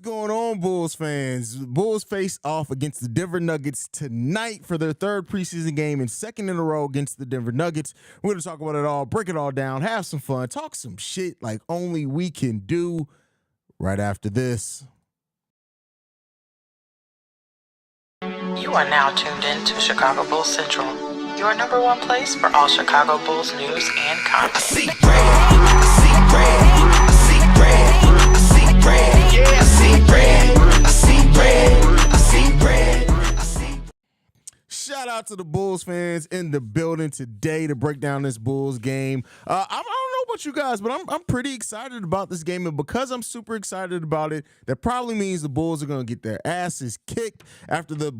going on, Bulls fans? Bulls face off against the Denver Nuggets tonight for their third preseason game and second in a row against the Denver Nuggets. We're going to talk about it all, break it all down, have some fun, talk some shit like only we can do right after this. You are now tuned in to Chicago Bulls Central, your number one place for all Chicago Bulls news and content. I see red, I see red, I see red, I see red, yeah, I see red, I see red, I see red, I see. Shout out to the Bulls fans in the building today to break down this Bulls game. I don't know about you guys, but I'm pretty excited about this game, and because I'm super excited about it, that probably means the Bulls are going to get their asses kicked after the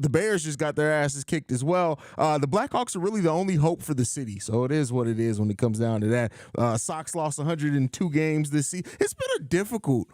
Bears just got their asses kicked as well. The Blackhawks are really the only hope for the city, so it is what it is when it comes down to that. Sox lost 102 games this season. It's been a difficult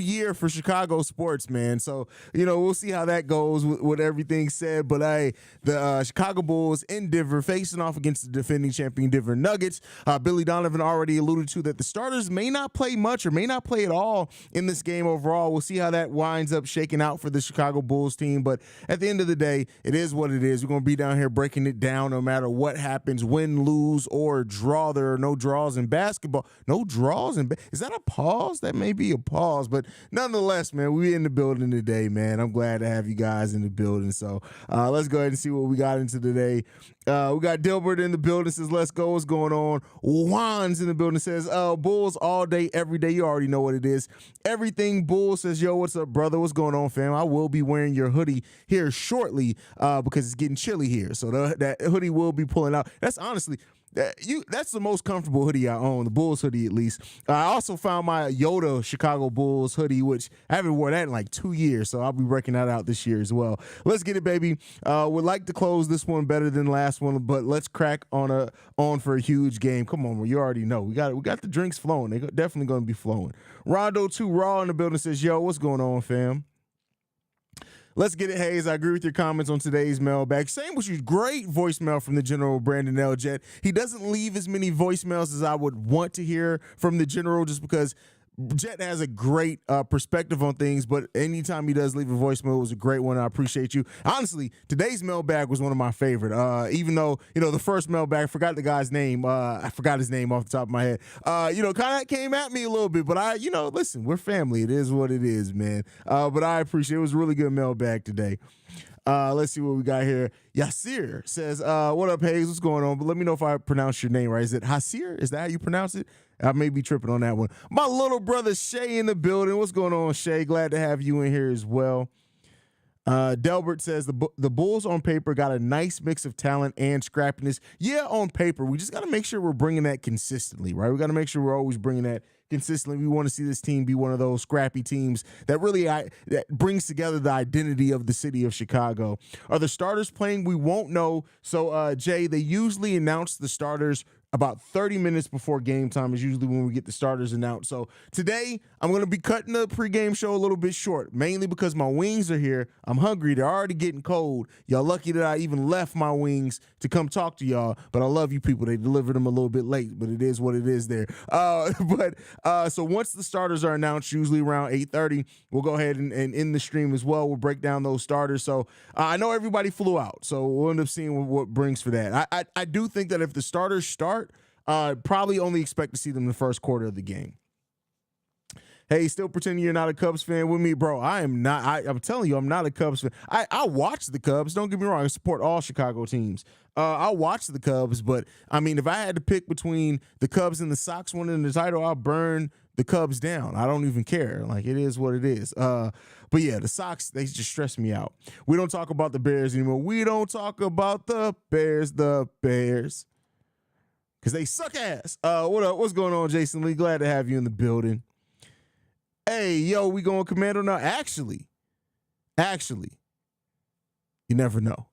year for Chicago sports, man. So, we'll see how that goes with everything said. But, hey, the Chicago Bulls in Denver facing off against the defending champion Denver Nuggets. Billy Donovan already alluded to that the starters may not play much or may not play at all in this game overall. We'll see how that winds up shaking out for the Chicago Bulls team. But at the end of the day, it is what it is. We're going to be down here breaking it down no matter what happens, win, lose, or draw. There are no draws in basketball. No draws in Is that a pause? That may be a pause, but nonetheless, man, we in the building today, man. I'm glad to have you guys in the building. So let's go ahead and see what we got into today. We got Dilbert in the building, says, let's go. What's going on? Juan's in the building, says, Bulls all day, every day. You already know what it is. Everything Bulls, says, yo, what's up, brother? What's going on, fam? I will be wearing your hoodie here shortly because it's getting chilly here. So that hoodie will be pulling out. That's honestly... That's the most comfortable hoodie I own, the Bulls hoodie at least. I also found my Yoda Chicago Bulls hoodie, which I haven't worn that in like 2 years, so I'll be breaking that out this year as well. Let's get it, baby. Would like to close this one better than the last one, but let's crack on for a huge game. Come on, you already know. We got the drinks flowing. They're definitely going to be flowing. Rondo 2 Raw in the building says, yo, what's going on, fam? Let's get it, Haize. I agree with your comments on today's mailbag. Same with you. Great voicemail from the General Brandon L. Jet. He doesn't leave as many voicemails as I would want to hear from the General just because Jet has a great perspective on things, but anytime he does leave a voicemail, it was a great one. I appreciate you. Honestly, today's mailbag was one of my favorite. Even though, the first mailbag, I forgot the guy's name. I forgot his name off the top of my head. Kind of came at me a little bit, but listen, we're family. It is what it is, man. But I appreciate it. It was a really good mailbag today. Let's see what we got here. Yasir says, what up, Haize? What's going on? But let me know if I pronounce your name right. Is it Hasir? Is that how you pronounce it? I may be tripping on that one. My little brother Shay in the building. What's going on, Shay? Glad to have you in here as well. Delbert says the Bulls on paper got a nice mix of talent and scrappiness. Yeah, on paper. We just got to make sure we're bringing that consistently, right? We got to make sure we're always bringing that consistently. We want to see this team be one of those scrappy teams that really that brings together the identity of the city of Chicago. Are the starters playing? We won't know. So, Jay, they usually announce the starters about 30 minutes before game time is usually when we get the starters announced. So today, I'm going to be cutting the pregame show a little bit short, mainly because my wings are here. I'm hungry. They're already getting cold. Y'all lucky that I even left my wings to come talk to y'all, but I love you people. They delivered them a little bit late, but it is what it is there. So once the starters are announced, usually around 8:30, we'll go ahead and end the stream as well. We'll break down those starters. So I know everybody flew out, so we'll end up seeing what brings for that. I do think that if the starters start, probably only expect to see them in the first quarter of the game. Hey, still pretending you're not a Cubs fan with me, bro? I am not. I'm telling you, I'm not a Cubs fan. I watch the Cubs. Don't get me wrong. I support all Chicago teams. I watch the Cubs, but I mean, if I had to pick between the Cubs and the Sox winning the title, I'll burn the Cubs down. I don't even care. Like, it is what it is. But yeah, the Sox, they just stress me out. We don't talk about the Bears anymore. We don't talk about the Bears. Because they suck ass. What up? What's going on, Jason Lee? Glad to have you in the building. Hey, yo, we going Commando now? Actually, you never know.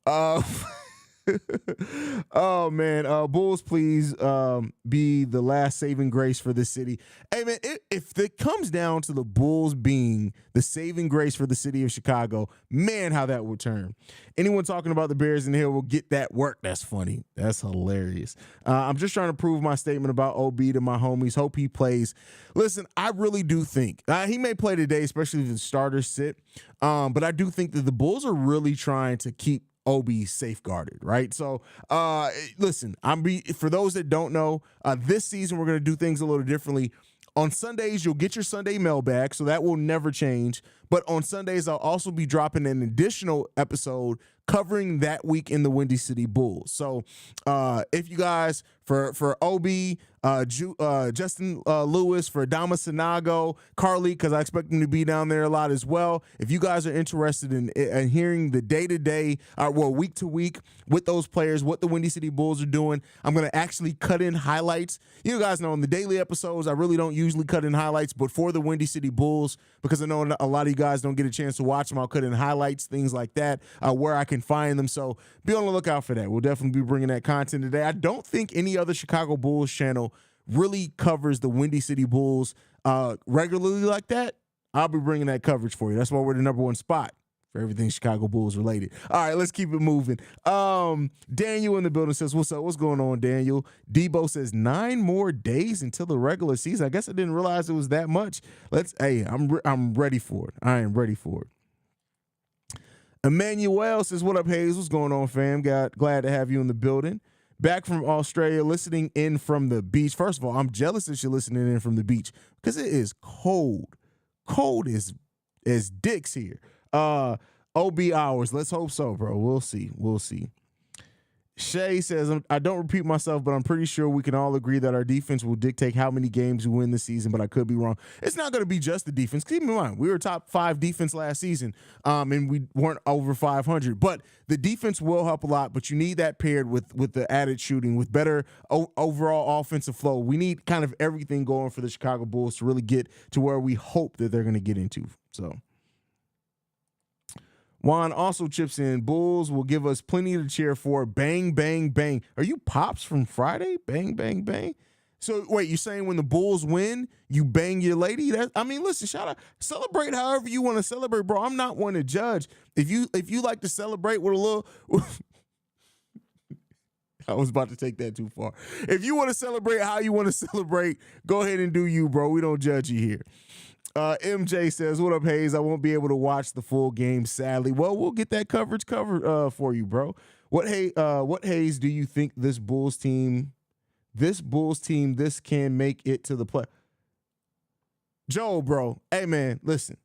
Oh man, Bulls, please be the last saving grace for this city. Hey man, if it comes down to the Bulls being the saving grace for the city of Chicago, man, how that would turn. Anyone talking about the Bears in here will get that work. That's funny. That's hilarious. I'm just trying to prove my statement about OB to my homies. Hope he plays. Listen, I really do think he may play today, especially if the starters sit. But I do think that the Bulls are really trying to keep OB safeguarded, right? So, listen, for those that don't know, this season we're going to do things a little differently. On Sundays, you'll get your Sunday mailbag, so that will never change. But on Sundays, I'll also be dropping an additional episode covering that week in the Windy City Bulls. So if you guys, for OB, Justin Lewis, for Adama Sinago, Carly, because I expect him to be down there a lot as well. If you guys are interested in hearing the day-to-day, week to week with those players, what the Windy City Bulls are doing, I'm going to actually cut in highlights. You guys know in the daily episodes, I really don't usually cut in highlights, but for the Windy City Bulls, because I know a lot of you guys don't get a chance to watch them, I'll cut in highlights, things like that, where I can find them. So be on the lookout for that. We'll definitely be bringing that content today. I don't think any other Chicago Bulls channel really covers the Windy City Bulls regularly like that. I'll be bringing that coverage for you. That's why we're the number one spot for everything Chicago Bulls related. All right, let's keep it moving. Daniel in the building says, what's up? What's going on, Daniel? Debo says 9 more days until the regular season. I guess I didn't realize it was that much. I'm ready for it. I am ready for it. Emmanuel says, what up, Haize? What's going on, fam? Glad to have you in the building. Back from Australia, listening in from the beach. First of all, I'm jealous that you're listening in from the beach because it is cold. Cold as dicks here. OB hours. Let's hope so, bro. We'll see. Shay says, I don't repeat myself, but I'm pretty sure we can all agree that our defense will dictate how many games we win this season, but I could be wrong. It's not going to be just the defense. Keep in mind, we were top 5 defense last season, and we weren't over 500. But the defense will help a lot, but you need that paired with the added shooting, with better overall offensive flow. We need kind of everything going for the Chicago Bulls to really get to where we hope that they're going to get into. So Juan also chips in, Bulls will give us plenty to cheer for. Bang, bang, bang. Are you Pops from Friday? Bang, bang, bang. So wait, you're saying when the Bulls win, you bang your lady? Listen, shout out, celebrate however you want to celebrate, bro. I'm not one to judge. If you like to celebrate with a little, I was about to take that too far. If you want to celebrate how you want to celebrate, go ahead and do you, bro. We don't judge you here. MJ says, what up, Haize? I won't be able to watch the full game, sadly. Well, we'll get that coverage covered for you, bro. What Haize do you think this Bulls team can make it to the play? Joe, bro. Hey, man, listen.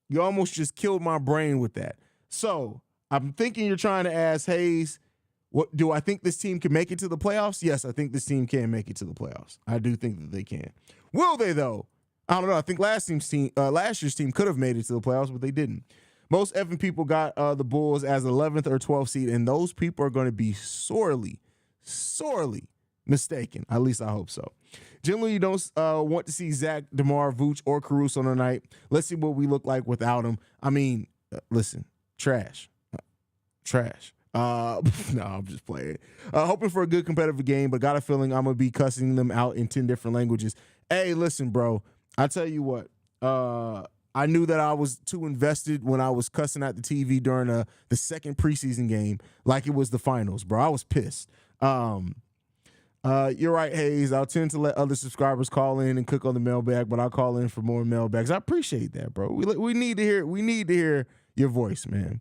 You almost just killed my brain with that. So I'm thinking you're trying to ask Haize, what do I think this team can make it to the playoffs? Yes, I think this team can make it to the playoffs. I do think that they can. Will they, though? I don't know. I think last year's team could have made it to the playoffs, but they didn't. Most effing people got the Bulls as 11th or 12th seed, and those people are going to be sorely mistaken. At least I hope so. Generally, you don't want to see Zach, DeMar, Vooch, or Caruso tonight. Let's see what we look like without him. Listen, trash. No, I'm just playing. Hoping for a good competitive game, but got a feeling I'm going to be cussing them out in 10 different languages. Hey, listen, bro. I tell you what, I knew that I was too invested when I was cussing at the TV during the second preseason game like it was the finals, bro. I was pissed. You're right, Haize. I'll tend to let other subscribers call in and cook on the mailbag, but I'll call in for more mailbags. I appreciate that, bro. We need to hear your voice, man.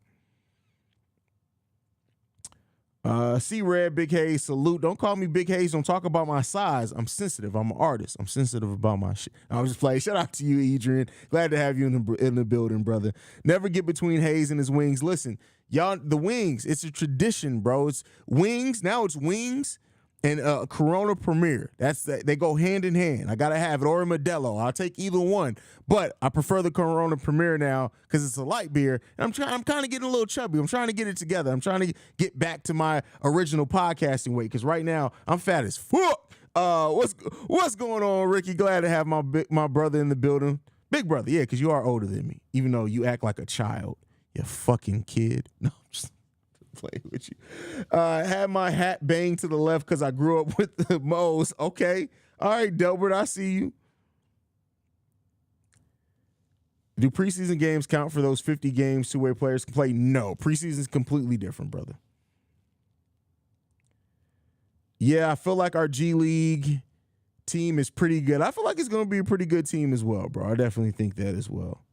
See Red, Big Haize, salute. Don't call me Big Haize. Don't talk about my size. I'm sensitive. I'm an artist. I'm sensitive about my shit. I was just playing. Shout out to you, Adrian. Glad to have you in the building, brother. Never get between Haize and his wings. Listen, y'all, the wings, it's a tradition, bro. It's wings. Now it's wings and Corona Premier. They go hand in hand. I gotta have it, or a Modelo. I'll take either one, but I prefer the Corona Premier now because it's a light beer. And I'm kind of getting a little chubby. I'm trying to get it together. I'm trying to get back to my original podcasting weight because right now I'm fat as fuck. What's going on, Ricky? Glad to have my brother in the building. Big brother, yeah, because you are older than me, even though you act like a child. You fucking kid. No, Play with you. Had my hat banged to the left because I grew up with the Moes. Okay. All right, Delbert, I see you. Do preseason games count for those 50 games two-way players can play? No. Preseason is completely different, brother. Yeah, I feel like our G League team is pretty good. I feel like it's going to be a pretty good team as well, bro. I definitely think that as well.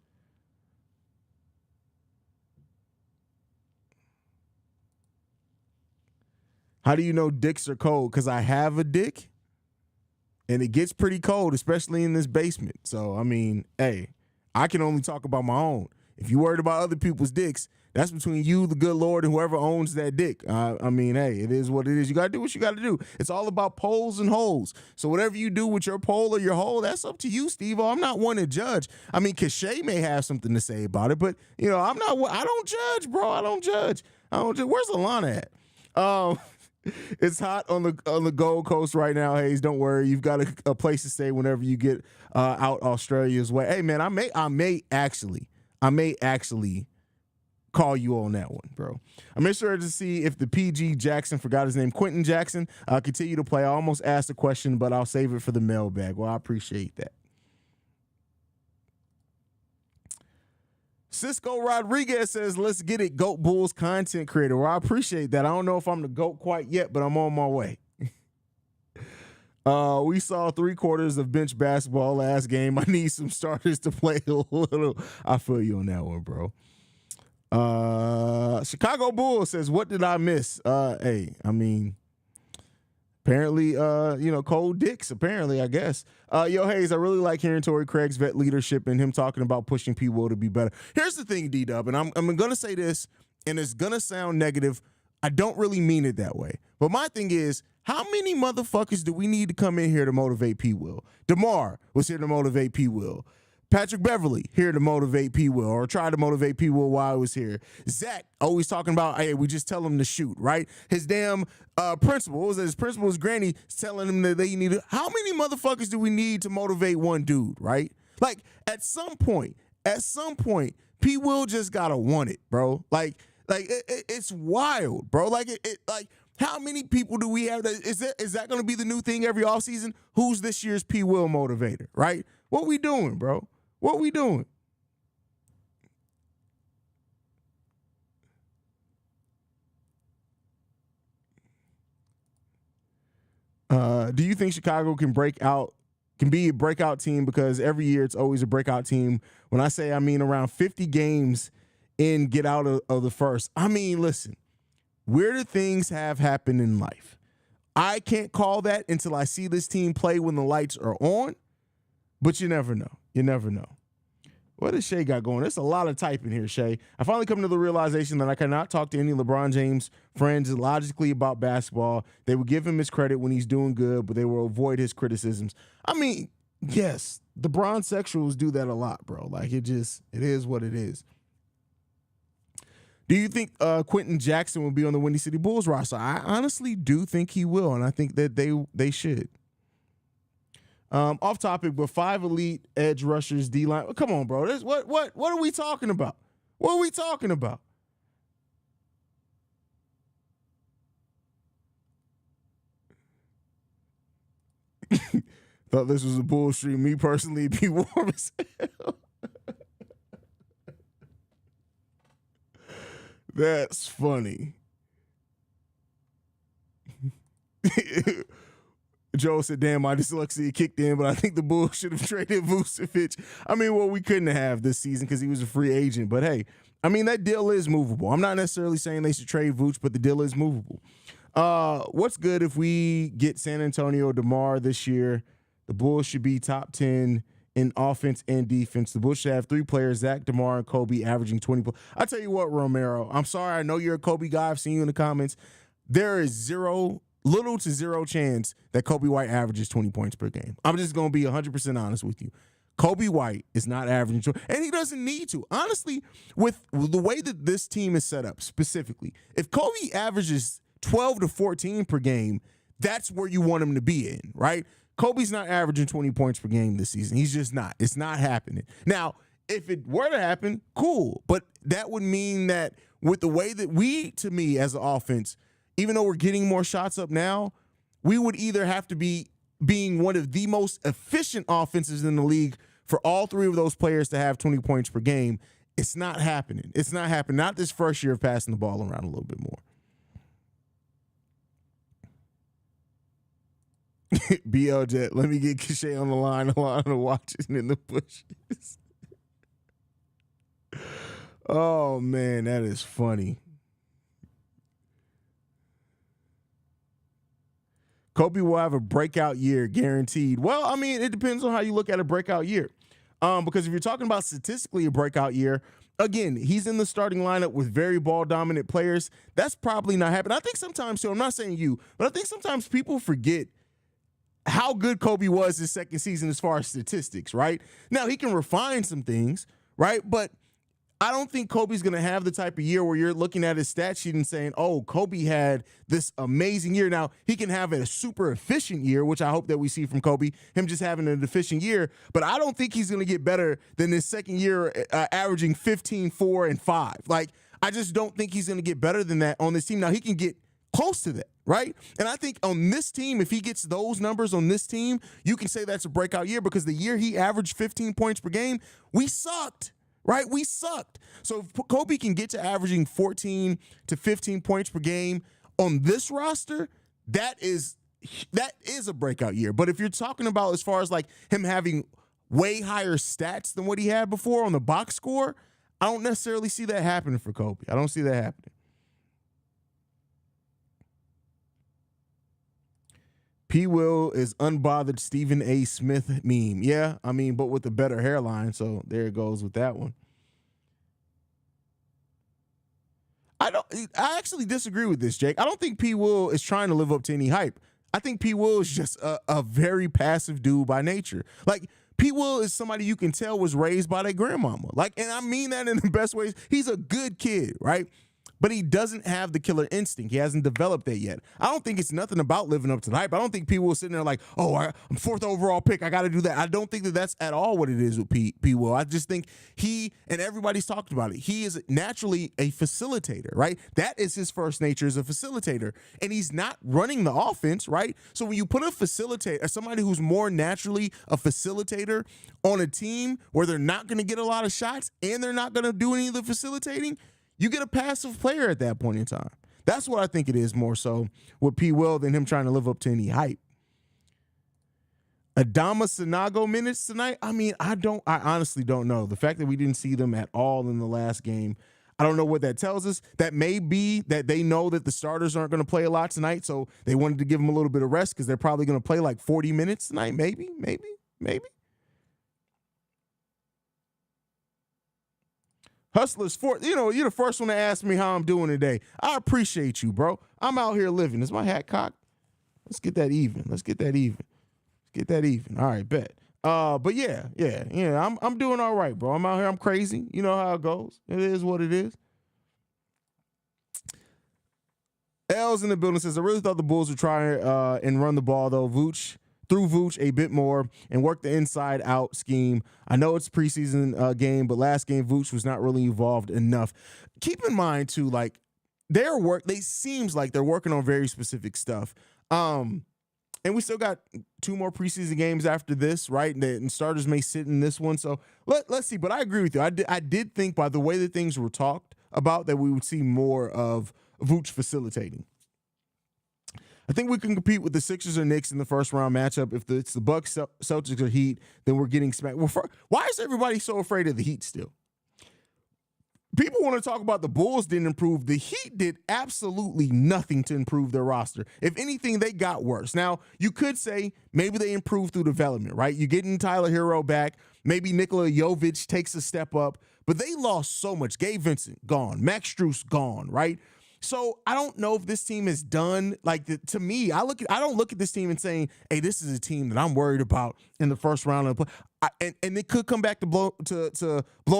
How do you know dicks are cold? Because I have a dick, and it gets pretty cold, especially in this basement. So, I mean, hey, I can only talk about my own. If you're worried about other people's dicks, that's between you, the good Lord, and whoever owns that dick. I mean, hey, it is what it is. You got to do what you got to do. It's all about poles and holes. So whatever you do with your pole or your hole, that's up to you, Steve-O. I'm not one to judge. I mean, Shay may have something to say about it, but, you know, I don't judge, bro. I don't judge. Where's Alana at? It's hot on the Gold Coast right now, Haize. Don't worry, you've got a place to stay whenever you get out Australia's way. Hey, man, I may actually call you on that one, bro. I made sure to see if the PG Jackson, forgot his name, Quentin Jackson, continue to play. I almost asked a question, but I'll save it for the mailbag. Well, I appreciate that. Cisco Rodriguez says, let's get it, GOAT Bulls content creator. Well, I appreciate that. I don't know if I'm the GOAT quite yet, but I'm on my way. We saw 3/4 of bench basketball last game. I need some starters to play a little. I feel you on that one, bro. Chicago Bulls says, what did I miss? Hey, I mean, apparently, cold dicks, apparently, I guess. Yo, Haize, I really like hearing Torrey Craig's vet leadership and him talking about pushing P. Will to be better. Here's the thing, D-Dub, and I'm going to say this, and it's going to sound negative. I don't really mean it that way. But my thing is, how many motherfuckers do we need to come in here to motivate P. Will? DeMar was here to motivate P. Will. Patrick Beverly here to motivate P. Will, or try to motivate P. Will while I was here. Zach always talking about, hey, we just tell him to shoot, right? His damn principal, what was it? His principal's granny telling him that they need to. How many motherfuckers do we need to motivate one dude, right? Like, at some point, P. Will just gotta want it, bro. Like it's wild, bro. Like like, how many people do we have? Is that going to be the new thing every offseason? Who's this year's P. Will motivator, right? What we doing, bro? What we doing? Do you think Chicago can be a breakout team? Because every year it's always a breakout team. When I say, I mean around 50 games in, get out of the first. I mean, listen, weirder things have happened in life. I can't call that until I see this team play when the lights are on, but you never know. You never know. What does Shay got going? There's a lot of typing here, Shay. I finally come to the realization that I cannot talk to any LeBron James friends logically about basketball. They will give him his credit when he's doing good, but they will avoid his criticisms. I mean, yes, the Bron sexuals do that a lot, bro. Like, it is what it is. Do you think Quentin Jackson will be on the Windy City Bulls roster? I honestly do think he will, and I think that they should. Off topic, but 5 elite edge rushers, D-line. Come on, bro. What are we talking about? What are we talking about? Thought this was a bull stream. Me personally, it'd be warm as hell. That's funny. Joe said, damn, my dyslexia kicked in, but I think the Bulls should have traded Vucevic. I mean, well, we couldn't have this season because he was a free agent. But, hey, I mean, that deal is movable. I'm not necessarily saying they should trade Vooch, but the deal is movable. What's good if we get San Antonio DeMar this year? The Bulls should be top 10 in offense and defense. The Bulls should have 3 players, Zach, DeMar, and Kobe, averaging 20. I tell you what, Romero, I'm sorry. I know you're a Kobe guy. I've seen you in the comments. There is little to zero chance that Kobe White averages 20 points per game. I'm just going to be 100% honest with you. Kobe White is not averaging 20, and he doesn't need to. Honestly, with the way that this team is set up specifically, if Kobe averages 12 to 14 per game, that's where you want him to be in, right? Kobe's not averaging 20 points per game this season. He's just not. It's not happening. Now, if it were to happen, cool. But that would mean that with the way that to me, as an offense, even though we're getting more shots up now, we would either have to be being one of the most efficient offenses in the league for all three of those players to have 20 points per game. It's not happening. It's not happening. Not this first year of passing the ball around a little bit more. BL Jet, let me get Cachet on the line to watch it in the bushes. Oh, man, that is funny. Kobe will have a breakout year, guaranteed. Well, I mean, it depends on how you look at a breakout year. Because if you're talking about statistically a breakout year, again, he's in the starting lineup with very ball-dominant players. That's probably not happening. I think sometimes, too, I'm not saying you, but I think sometimes people forget how good Kobe was his second season as far as statistics, right? Now, he can refine some things, right? But I don't think Kobe's going to have the type of year where you're looking at his stat sheet and saying, oh, Kobe had this amazing year. Now, he can have a super efficient year, which I hope that we see from Kobe, him just having an efficient year. But I don't think he's going to get better than his second year, averaging 15, 4, and 5. Like, I just don't think he's going to get better than that on this team. Now, he can get close to that, right? And I think on this team, if he gets those numbers on this team, you can say that's a breakout year, because the year he averaged 15 points per game, we sucked. Right? We sucked. So if Kobe can get to averaging 14 to 15 points per game on this roster, that is a breakout year. But if you're talking about as far as like him having way higher stats than what he had before on the box score, I don't necessarily see that happening for Kobe. I don't see that happening. P. Will is unbothered Stephen A. Smith meme. Yeah, I mean, but with a better hairline, so there it goes with that one. I actually disagree with this, Jake. I don't think P. Will is trying to live up to any hype. I think P. Will is just a very passive dude by nature. Like, P. Will is somebody you can tell was raised by their grandmama. Like, and I mean that in the best ways. He's a good kid, right? But he doesn't have the killer instinct. He hasn't developed that yet. I don't think it's nothing about living up to the hype. I don't think P. Will sitting there like, oh, I'm fourth overall pick, I got to do that. I don't think that that's at all what it is with P. Will. I just think he, and everybody's talked about it, he is naturally a facilitator, right? That is his first nature, as a facilitator. And he's not running the offense, right? So when you put a facilitator, somebody who's more naturally a facilitator on a team where they're not going to get a lot of shots and they're not going to do any of the facilitating, you get a passive player at that point in time. That's what I think it is more so with P. Will than him trying to live up to any hype. Adama Sinago minutes tonight? I mean, I honestly don't know. The fact that we didn't see them at all in the last game, I don't know what that tells us. That may be that they know that the starters aren't going to play a lot tonight, so they wanted to give them a little bit of rest because they're probably going to play like 40 minutes tonight. Maybe. Hustlers, you're the first one to ask me how I'm doing today. I appreciate you, bro. I'm out here living. Is my hat cocked? Let's get that even. All right, bet. But yeah. I'm doing all right, bro. I'm out here. I'm crazy. You know how it goes. It is what it is. L's in the building says, I really thought the Bulls would try and run the ball, though. Through Vooch a bit more and work the inside-out scheme. I know it's a preseason game, but last game Vooch was not really involved enough. Keep in mind, too, like, seems like they're working on very specific stuff. And we still got 2 more preseason games after this, right? And starters may sit in this one. So let's see. But I agree with you. I did think by the way that things were talked about that we would see more of Vooch facilitating. I think we can compete with the Sixers or Knicks in the first round matchup. If it's the Bucks, Celtics, or Heat, then we're getting smacked. Why is everybody so afraid of the Heat still? People want to talk about the Bulls didn't improve. The Heat did absolutely nothing to improve their roster. If anything, they got worse. Now, you could say maybe they improved through development, right? You're getting Tyler Hero back. Maybe Nikola Jovic takes a step up. But they lost so much. Gabe Vincent, gone. Max Strus, gone, right? So I don't know if this team is done. To me, I don't look at this team and saying, "Hey, this is a team that I'm worried about in the first round of the play." And it could come back to blow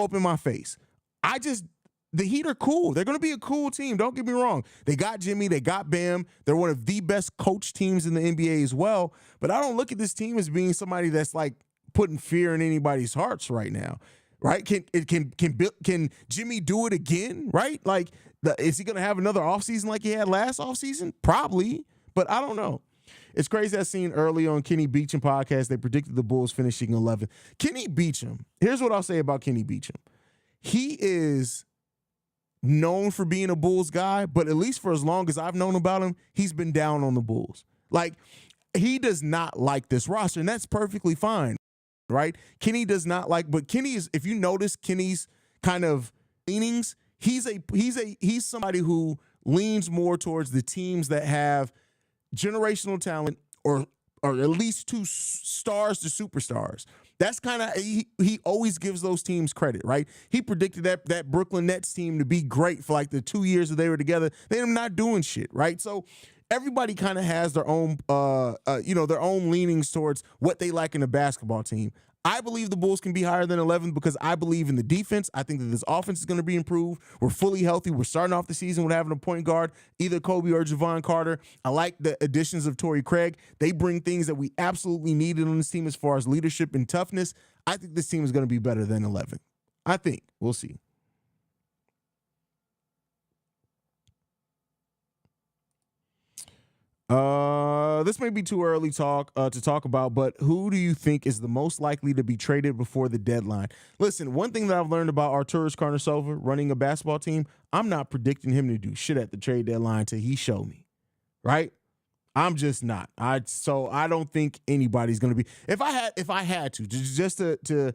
up in my face. The Heat are cool. They're going to be a cool team. Don't get me wrong. They got Jimmy. They got Bam. They're one of the best coach teams in the NBA as well. But I don't look at this team as being somebody that's like putting fear in anybody's hearts right now. right? Can Jimmy do it again, right? Like, is he going to have another offseason like he had last offseason? Probably, but I don't know. It's crazy. I seen early on Kenny Beecham podcast, they predicted the Bulls finishing 11. Kenny Beecham, here's what I'll say about Kenny Beecham. He is known for being a Bulls guy, but at least for as long as I've known about him, he's been down on the Bulls. Like, he does not like this roster, and that's perfectly fine, right? Kenny does not like, but Kenny is, if you notice Kenny's kind of leanings, he's somebody who leans more towards the teams that have generational talent or at least two stars to superstars. That's kind of, he always gives those teams credit, right? He predicted that Brooklyn Nets team to be great for like the 2 years that they were together. They're not doing shit, right? So everybody kind of has their own, their own leanings towards what they like in a basketball team. I believe the Bulls can be higher than 11 because I believe in the defense. I think that this offense is going to be improved. We're fully healthy. We're starting off the season with having a point guard, either Kobe or Javon Carter. I like the additions of Torrey Craig. They bring things that we absolutely needed on this team as far as leadership and toughness. I think this team is going to be better than 11. I think. We'll see. This may be too early to talk about, but who do you think is the most likely to be traded before the deadline? Listen, one thing that I've learned about Arturas Karnisovas running a basketball team, I'm not predicting him to do shit at the trade deadline till he show me, right? I'm just not. So I don't think anybody's going to be. If I had to just to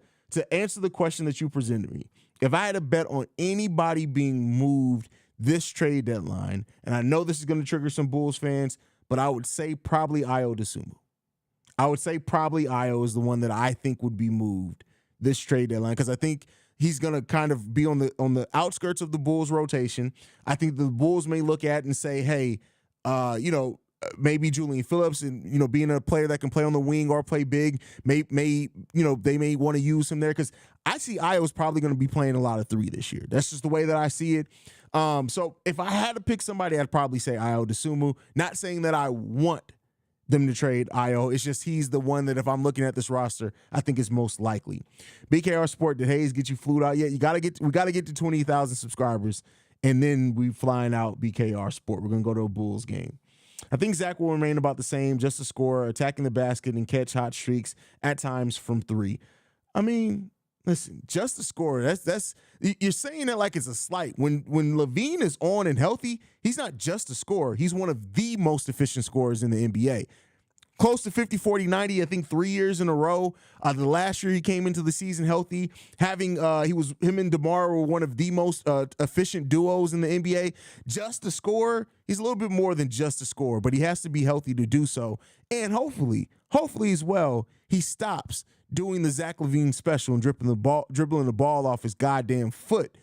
answer the question that you presented me, if I had to bet on anybody being moved this trade deadline, and I know this is going to trigger some Bulls fans, but I would say probably Ayo Dosunmu. I would say probably Ayo is the one that I think would be moved this trade deadline because I think he's going to kind of be on the outskirts of the Bulls rotation. I think the Bulls may look at and say, hey, maybe Julian Phillips and, being a player that can play on the wing or play big, they may want to use him there because I see Ayo's probably going to be playing a lot of three this year. That's just the way that I see it. So if I had to pick somebody, I'd probably say Ayo Dosunmu. Not saying that I want them to trade Ayo. It's just he's the one that if I'm looking at this roster, I think is most likely. BKR Sport, did Haize get you flued out yet? We got to get to 20,000 subscribers, and then we flying out BKR Sport. We're going to go to a Bulls game. I think Zach will remain about the same, just a scorer, attacking the basket and catch hot streaks at times from three. I mean, listen, just a scorer. That's you're saying that like it's a slight. When LaVine is on and healthy, he's not just a scorer. He's one of the most efficient scorers in the NBA. Close to 50, 40, 90, I think 3 years in a row. The last year he came into the season healthy. Him and DeMar were one of the most efficient duos in the NBA. Just a scorer, he's a little bit more than just a scorer, but he has to be healthy to do so. And hopefully as well, he stops doing the Zach LaVine special and dribbling the ball off his goddamn foot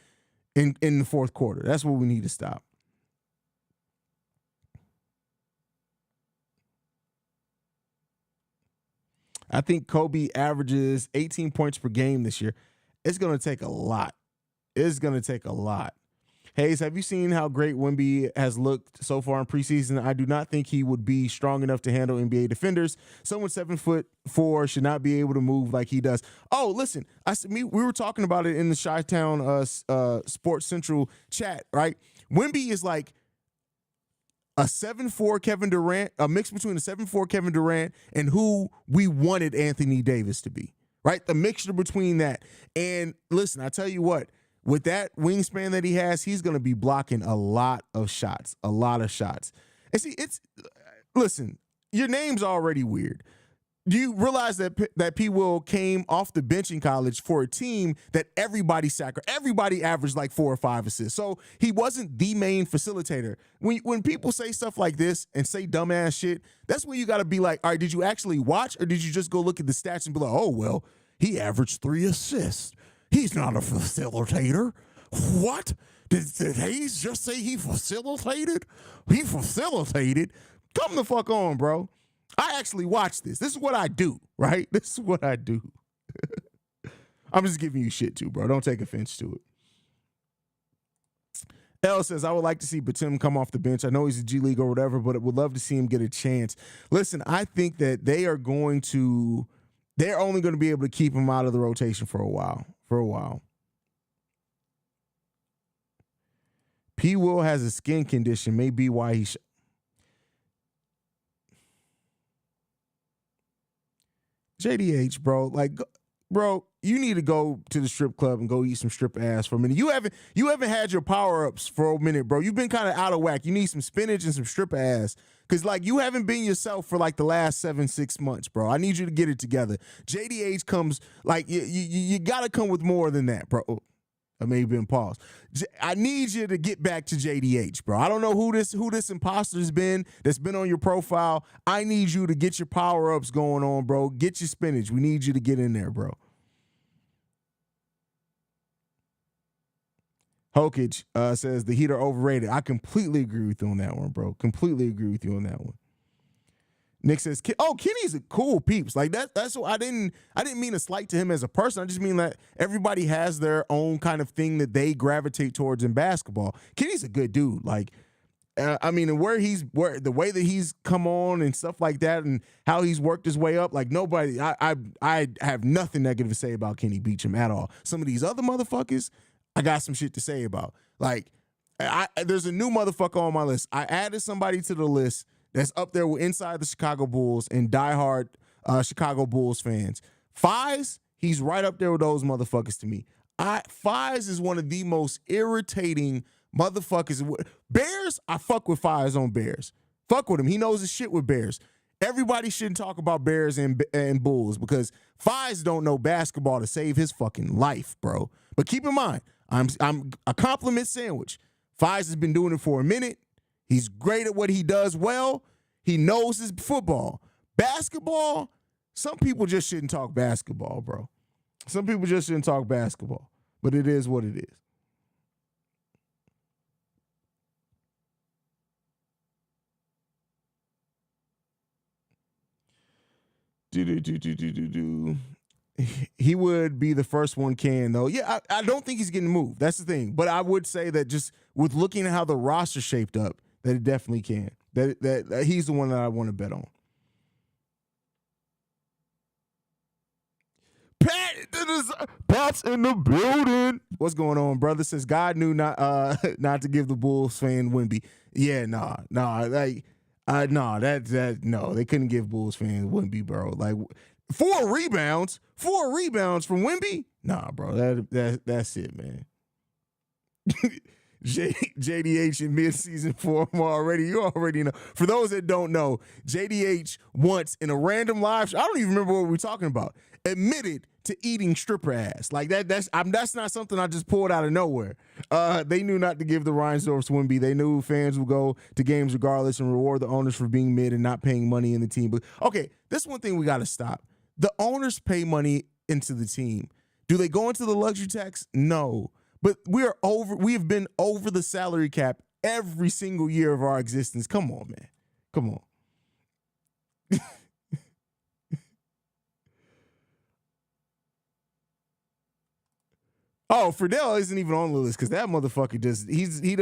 in the fourth quarter. That's what we need to stop. I think Kobe averages 18 points per game this year. It's going to take a lot. Haize, have you seen how great Wemby has looked so far in preseason? I do not think he would be strong enough to handle NBA defenders. Someone 7'4" should not be able to move like he does. Oh, listen, we were talking about it in the Chi-Town Sports Central chat, right? Wemby is like a 7'4" Kevin Durant, a mix between a 7'4" Kevin Durant and who we wanted Anthony Davis to be, right? The mixture between that. And listen, I tell you what, with that wingspan that he has, he's going to be blocking a lot of shots. And see, listen, your name's already weird. Do you realize that P. Will came off the bench in college for a team that everybody averaged like 4 or 5 assists? So he wasn't the main facilitator. When people say stuff like this and say dumbass shit, that's when you got to be like, all right, did you actually watch or did you just go look at the stats and be like, oh, well, he averaged 3 assists. He's not a facilitator. What? Did Haize just say he facilitated? He facilitated? Come the fuck on, bro. I actually watch this. This is what I do, right? This is what I do. I'm just giving you shit too, bro. Don't take offense to it. L says, I would like to see Batum come off the bench. I know he's a G League or whatever, but I would love to see him get a chance. Listen, I think that they're only going to be able to keep him out of the rotation for a while. for a while. P. Will has a skin condition, may be why he JDH, bro. Like, bro, you need to go to the strip club and go eat some strip ass for a minute. You haven't had your power-ups for a minute, bro. You've been kind of out of whack. You need some spinach and some strip ass. Because, like, you haven't been yourself for, like, the last 7-6 months, bro. I need you to get it together. JDH comes, like, you got to come with more than that, bro. I may have been paused. I need you to get back to JDH, bro. I don't know who this imposter's been that's been on your profile. I need you to get your power-ups going on, bro. Get your spinach. We need you to get in there, bro. Hokage says the Heat are overrated. I completely agree with you on that one, bro. Completely agree with you on that one. Nick says, Kenny's a cool peeps. Like that's what I didn't mean a slight to him as a person. I just mean that everybody has their own kind of thing that they gravitate towards in basketball. Kenny's a good dude. Like, I mean, and where the way that he's come on and stuff like that, and how he's worked his way up. Like nobody, I have nothing negative to say about Kenny Beecham at all. Some of these other motherfuckers, I got some shit to say about. Like, there's a new motherfucker on my list. I added somebody to the list that's up there with inside the Chicago Bulls and diehard Chicago Bulls fans. Haize, he's right up there with those motherfuckers to me. Haize is one of the most irritating motherfuckers. Bears, I fuck with Haize on Bears. Fuck with him. He knows his shit with Bears. Everybody shouldn't talk about Bears and Bulls because Haize don't know basketball to save his fucking life, bro. But keep in mind, I'm a compliment sandwich. Haize has been doing it for a minute. He's great at what he does well. He knows his football. Basketball, some people just shouldn't talk basketball, bro. Some people just shouldn't talk basketball. But it is what it is. He would be the first one can, though. Yeah, I don't think he's getting moved. That's the thing. But I would say that just with looking at how the roster shaped up, that it definitely can. That he's the one that I want to bet on. Pat's in the building. What's going on, brother? Says God knew not to give the Bulls fan Wemby. Yeah, no, they couldn't give Bulls fans Wemby, bro. Like 4 rebounds from Wemby. Nah, bro, that's it, man. JDH in mid-season form already. You already know. For those that don't know, JDH once in a random live show, I don't even remember what we were talking about, admitted to eating stripper ass. Like that's not something I just pulled out of nowhere. They knew not to give the Reinsdorfs Wemby. They knew fans would go to games regardless and reward the owners for being mid and not paying money in the team. But okay, this one thing we got to stop. The owners pay money into the team. Do they go into the luxury tax? No. But we have been over the salary cap every single year of our existence. Come on, man. Come on. Oh, Friedel isn't even on the list because that motherfucker he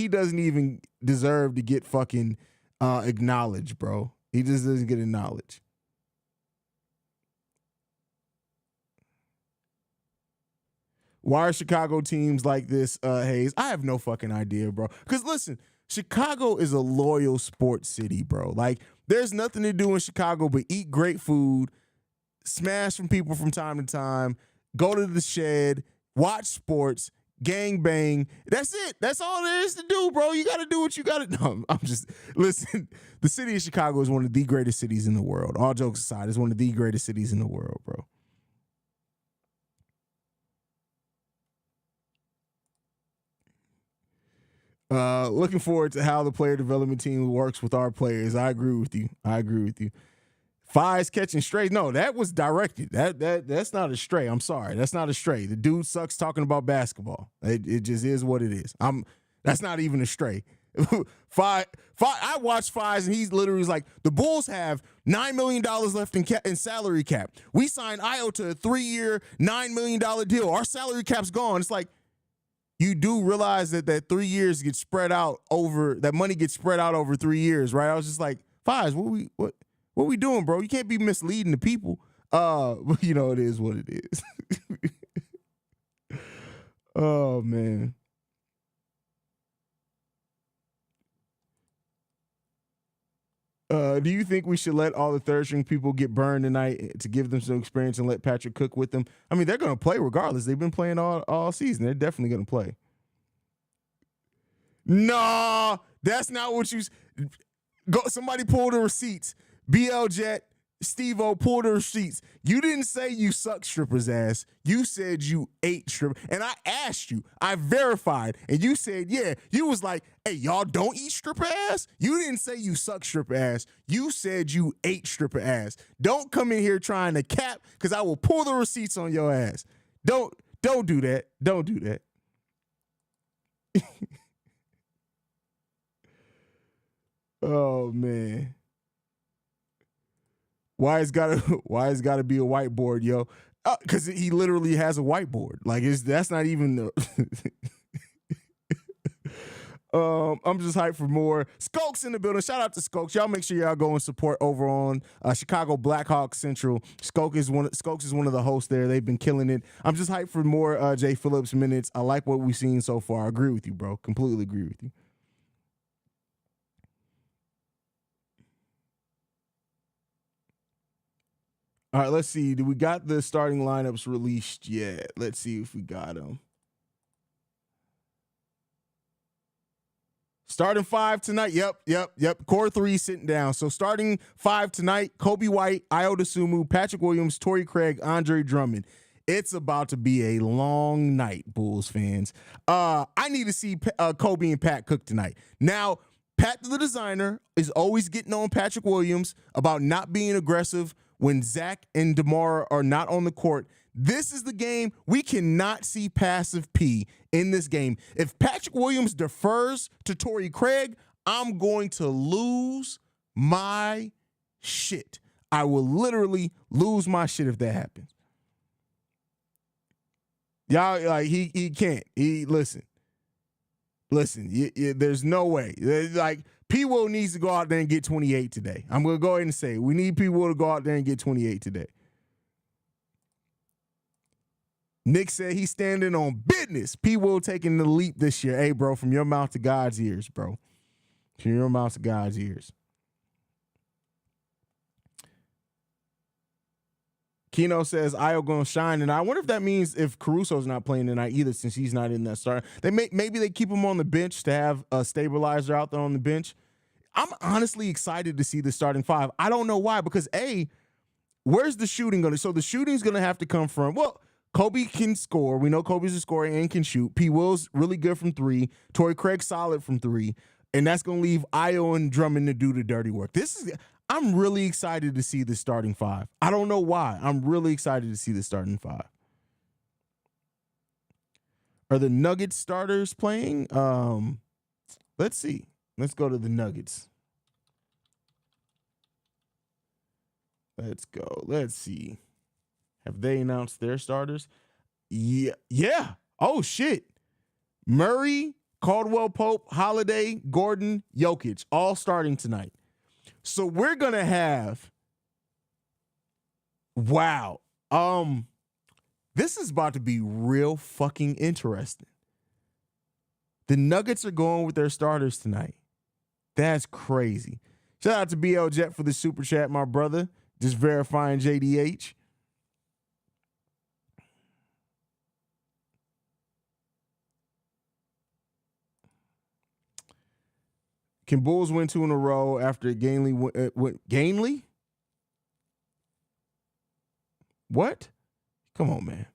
doesn't even deserve to get fucking acknowledged, bro. He just doesn't get acknowledged. Why are Chicago teams like this, Haize? I have no fucking idea, bro. Because listen, Chicago is a loyal sports city, bro. Like, there's nothing to do in Chicago but eat great food, smash from people from time to time, go to the shed, watch sports, gang bang. That's it. That's all there is to do, bro. You got to do what you got to do. No, I'm just, listen, the city of Chicago is one of the greatest cities in the world. All jokes aside, it's one of the greatest cities in the world, bro. Looking forward to how the player development team works with our players. I agree with you. Haize catching strays. No, that was directed. That's not a stray. I'm sorry. That's not a stray. The dude sucks talking about basketball. It just is what it is. That's not even a stray. I watched Haize and he's literally like, the Bulls have $9 million left in salary cap. We signed Io to a 3-year, $9 million deal. Our salary cap's gone. It's like, you do realize that 3 years gets spread out over, that money gets spread out over 3 years, right? I was just like, Haize, what we doing, bro? You can't be misleading the people. But you know, it is what it is. Oh man. Do you think we should let all the third string people get burned tonight to give them some experience and let Patrick cook with them? I mean, they're going to play regardless. They've been playing all season. They're definitely going to play. Nah, that's not what you go. Somebody pull the receipts. BL Jet, Steve-O, pull the receipts. You didn't say you suck strippers' ass. You said you ate stripper. And I asked you, I verified, and you said, yeah. You was like, hey, y'all don't eat stripper ass? You didn't say you suck stripper ass. You said you ate stripper ass. Don't come in here trying to cap, because I will pull the receipts on your ass. Don't do that. Don't do that. Oh man. Why it's gotta be a whiteboard, yo? Because he literally has a whiteboard. Like that's not even the I'm just hyped for more. Skokes in the building. Shout out to Skokes. Y'all make sure y'all go and support over on Chicago Blackhawks Central. Skokes is one of the hosts there. They've been killing it. I'm just hyped for more Jay Phillips minutes. I like what we've seen so far. I agree with you, bro. Completely agree with you. All right, let's see. Do we got the starting lineups released yet? Let's see if we got them. Starting 5 tonight. Yep. Core 3 sitting down. So starting 5 tonight, Kobe White, Ayo Dosunmu, Patrick Williams, Torrey Craig, Andre Drummond. It's about to be a long night, Bulls fans. I need to see Kobe and Pat cook tonight. Now, Pat the designer is always getting on Patrick Williams about not being aggressive when Zach and DeMar are not on the court. This is the game. We cannot see passive P in this game. If Patrick Williams defers to Torrey Craig, I'm going to lose my shit. I will literally lose my shit if that happens. Y'all, like, he can't. Listen, there's no way. Like, P. Will needs to go out there and get 28 today. I'm going to go ahead and say we need P. Will to go out there and get 28 today. Nick said he's standing on business. P. Will taking the leap this year. Hey, bro, from your mouth to God's ears, bro. From your mouth to God's ears. Keno says Ayo gonna shine, and I wonder if that means if Caruso's not playing tonight either, since he's not in that start. Maybe they keep him on the bench to have a stabilizer out there on the bench. I'm honestly excited to see the starting 5. I don't know why, because where's the shooting gonna? So the shooting's gonna have to come from, well, Kobe can score. We know Kobe's a scorer and can shoot. P. Will's really good from 3. Torrey Craig solid from 3, and that's gonna leave Ayo and Drummond to do the dirty work. I'm really excited to see the starting 5. I don't know why. I'm really excited to see the starting 5. Are the Nuggets starters playing? Let's see. Let's go to the Nuggets. Let's go. Let's see. Have they announced their starters? Yeah. Oh, shit. Murray, Caldwell Pope, Holiday, Gordon, Jokic, all starting tonight. So we're going to have, wow. This is about to be real fucking interesting. The Nuggets are going with their starters tonight. That's crazy. Shout out to BL Jet for the super chat, my brother. Just verifying JDH. Can Bulls win 2 in a row after Gainley? What? Come on, man.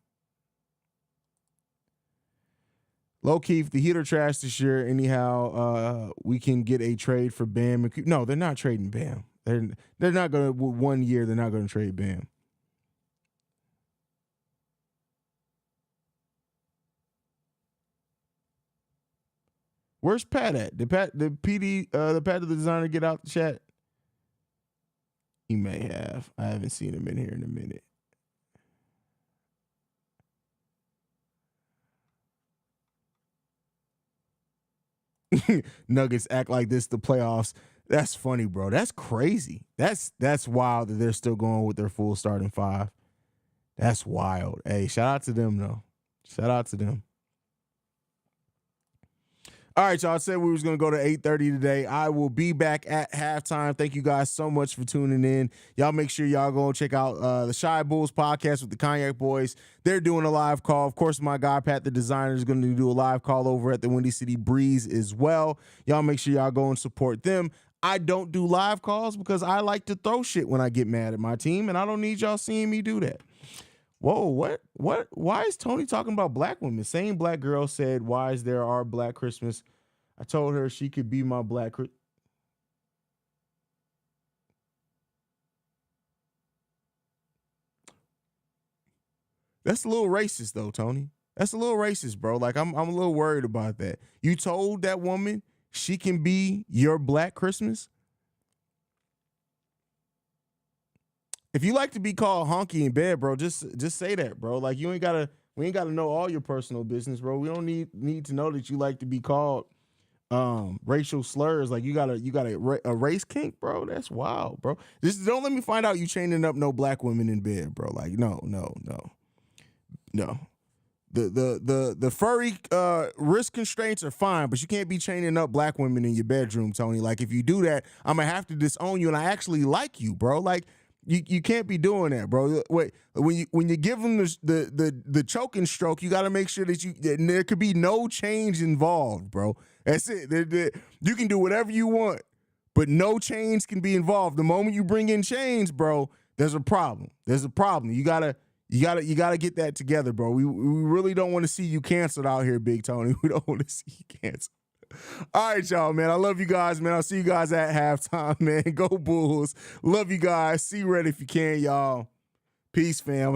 Low key, if the Heat are trash this year, anyhow, we can get a trade for Bam. No, they're not trading Bam. They're not going to, 1 year, they're not going to trade Bam. Where's Pat at? Did Pat the designer get out the chat? He may have. I haven't seen him in here in a minute. Nuggets act like this the playoffs. That's funny, bro. That's crazy. That's wild that they're still going with their full starting 5. That's wild. Hey, shout out to them though. Shout out to them. All right, y'all. I said we was going to go to 8:30 today. I will be back at halftime. Thank you guys so much for tuning in. Y'all make sure y'all go check out the Shy Bulls podcast with the Cognac Boys. They're doing a live call. Of course, my guy, Pat the designer, is going to do a live call over at the Windy City Breeze as well. Y'all make sure y'all go and support them. I don't do live calls because I like to throw shit when I get mad at my team, and I don't need y'all seeing me do that. Whoa, what? Why is Tony talking about black women? Same black girl said, why is there our Black Christmas? I told her she could be my Black Christmas. That's a little racist, though, Tony. That's a little racist, bro. Like, I'm a little worried about that. You told that woman she can be your Black Christmas? If you like to be called honky in bed, bro, just say that, bro. Like, we ain't gotta know all your personal business, bro. We don't need to know that you like to be called racial slurs. Like, you got a race kink, bro. That's wild, bro. Just don't let me find out you chaining up no black women in bed, bro. Like, no. The furry risk constraints are fine, but you can't be chaining up black women in your bedroom, Tony. Like, if you do that, I'm gonna have to disown you, and I actually like you, bro. Like, you can't be doing that, bro. Wait, when you give them the choking stroke, you got to make sure that there could be no change involved, bro. That's it. You can do whatever you want, but no change can be involved. The moment you bring in change, bro, there's a problem. There's a problem. You gotta get that together, bro. We really don't want to see you canceled out here, Big Tony. We don't want to see you canceled. All right, y'all, man. I love you guys, man. I'll see you guys at halftime, man. Go Bulls. Love you guys. See Red if you can, y'all. Peace, fam.